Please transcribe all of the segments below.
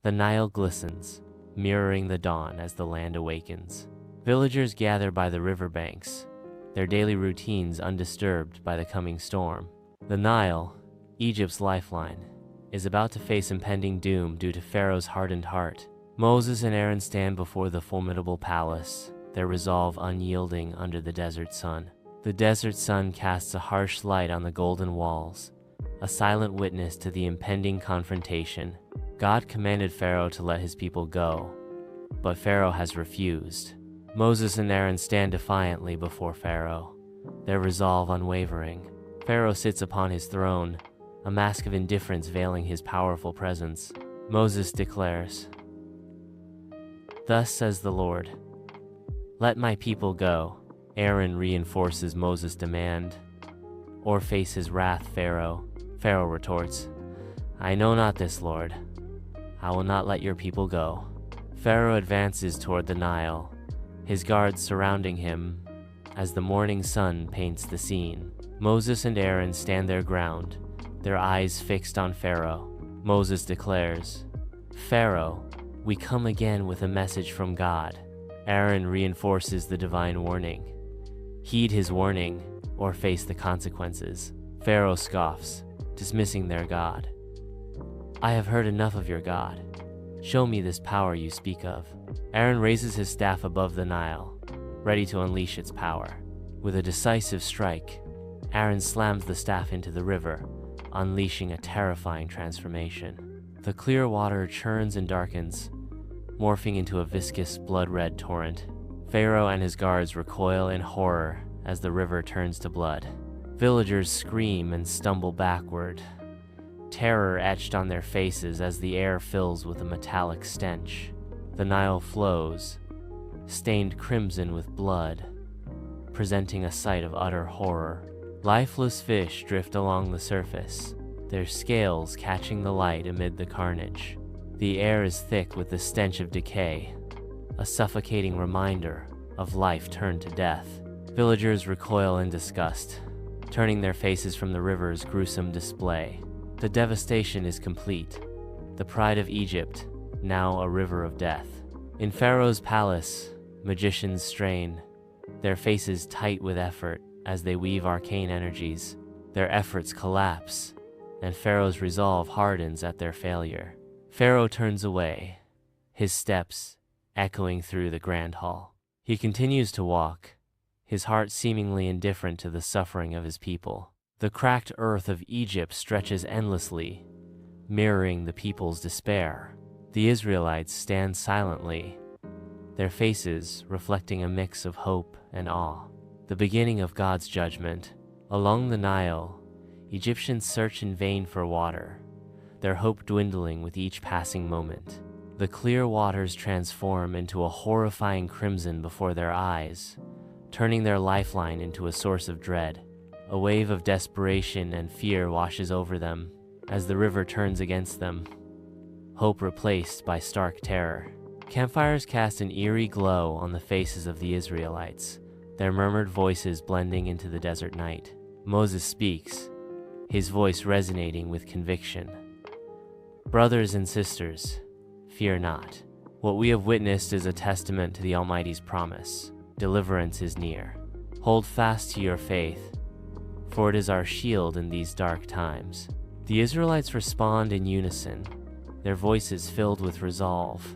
The Nile glistens, mirroring the dawn as the land awakens. Villagers gather by the riverbanks, their daily routines undisturbed by the coming storm. The Nile, Egypt's lifeline, is about to face impending doom due to Pharaoh's hardened heart. Moses and Aaron stand before the formidable palace, their resolve unyielding under the desert sun. The desert sun casts a harsh light on the golden walls, a silent witness to the impending confrontation. God commanded Pharaoh to let his people go, but Pharaoh has refused. Moses and Aaron stand defiantly before Pharaoh, their resolve unwavering. Pharaoh sits upon his throne, a mask of indifference veiling his powerful presence. Moses declares, "Thus says the Lord, let my people go." Aaron reinforces Moses' demand, or face his wrath, Pharaoh. Pharaoh retorts, "I know not this, Lord. I will not let your people go." Pharaoh advances toward the Nile, his guards surrounding him as the morning sun paints the scene. Moses and Aaron stand their ground, their eyes fixed on Pharaoh. Moses declares, "Pharaoh, we come again with a message from God." Aaron reinforces the divine warning. Heed his warning, or face the consequences. Pharaoh scoffs, dismissing their God. "I have heard enough of your God. Show me this power you speak of." Aaron raises his staff above the Nile, ready to unleash its power. With a decisive strike, Aaron slams the staff into the river, unleashing a terrifying transformation. The clear water churns and darkens, morphing into a viscous, blood-red torrent. Pharaoh and his guards recoil in horror as the river turns to blood. Villagers scream and stumble backward, terror etched on their faces as the air fills with a metallic stench. The Nile flows, stained crimson with blood, presenting a sight of utter horror. Lifeless fish drift along the surface, their scales catching the light amid the carnage. The air is thick with the stench of decay, a suffocating reminder of life turned to death. Villagers recoil in disgust, turning their faces from the river's gruesome display. The devastation is complete. The pride of Egypt, now a river of death. In Pharaoh's palace, magicians strain, their faces tight with effort as they weave arcane energies. Their efforts collapse, and Pharaoh's resolve hardens at their failure. Pharaoh turns away, his steps echoing through the grand hall. He continues to walk, his heart seemingly indifferent to the suffering of his people. The cracked earth of Egypt stretches endlessly, mirroring the people's despair. The Israelites stand silently, their faces reflecting a mix of hope and awe. The beginning of God's judgment. Along the Nile, Egyptians search in vain for water, their hope dwindling with each passing moment. The clear waters transform into a horrifying crimson before their eyes, turning their lifeline into a source of dread. A wave of desperation and fear washes over them as the river turns against them, hope replaced by stark terror. Campfires cast an eerie glow on the faces of the Israelites, their murmured voices blending into the desert night. Moses speaks, his voice resonating with conviction. "Brothers and sisters, fear not. What we have witnessed is a testament to the Almighty's promise. Deliverance is near. Hold fast to your faith, for it is our shield in these dark times." The Israelites respond in unison, their voices filled with resolve.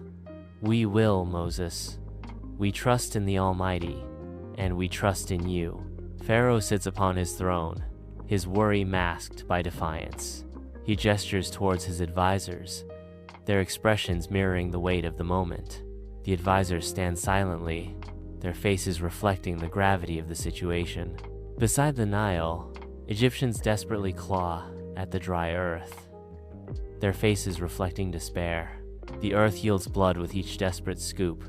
"We will, Moses. We trust in the Almighty, and we trust in you." Pharaoh sits upon his throne, his worry masked by defiance. He gestures towards his advisors, their expressions mirroring the weight of the moment. The advisors stand silently, their faces reflecting the gravity of the situation. Beside the Nile, Egyptians desperately claw at the dry earth, their faces reflecting despair. The earth yields blood with each desperate scoop,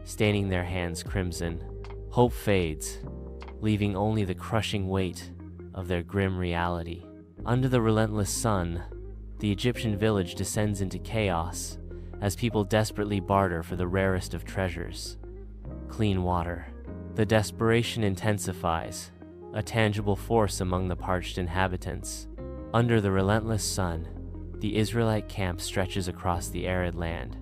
staining their hands crimson. Hope fades, leaving only the crushing weight of their grim reality. Under the relentless sun, the Egyptian village descends into chaos as people desperately barter for the rarest of treasures, clean water. The desperation intensifies, a tangible force among the parched inhabitants. Under the relentless sun, The Israelite camp stretches across the arid land,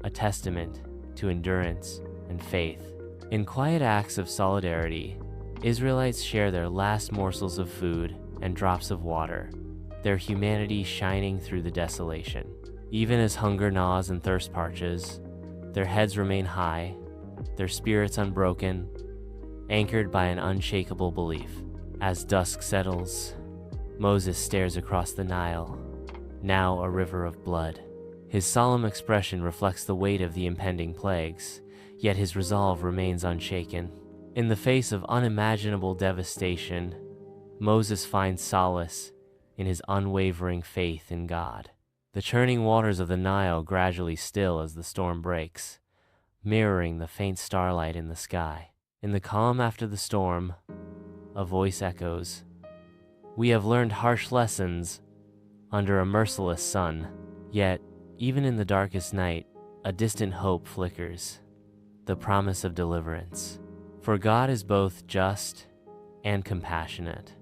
a testament to endurance and faith. In quiet acts of solidarity, Israelites share their last morsels of food and drops of water, their humanity shining through the desolation. Even as hunger gnaws and thirst parches, their heads remain high, their spirits unbroken, anchored by an unshakable belief. As dusk settles, Moses stares across the Nile, now a river of blood. His solemn expression reflects the weight of the impending plagues, yet his resolve remains unshaken. In the face of unimaginable devastation, Moses finds solace in his unwavering faith in God. The churning waters of the Nile gradually still as the storm breaks, mirroring the faint starlight in the sky. In the calm after the storm, a voice echoes, "We have learned harsh lessons under a merciless sun." Yet, even in the darkest night, a distant hope flickers, the promise of deliverance. For God is both just and compassionate.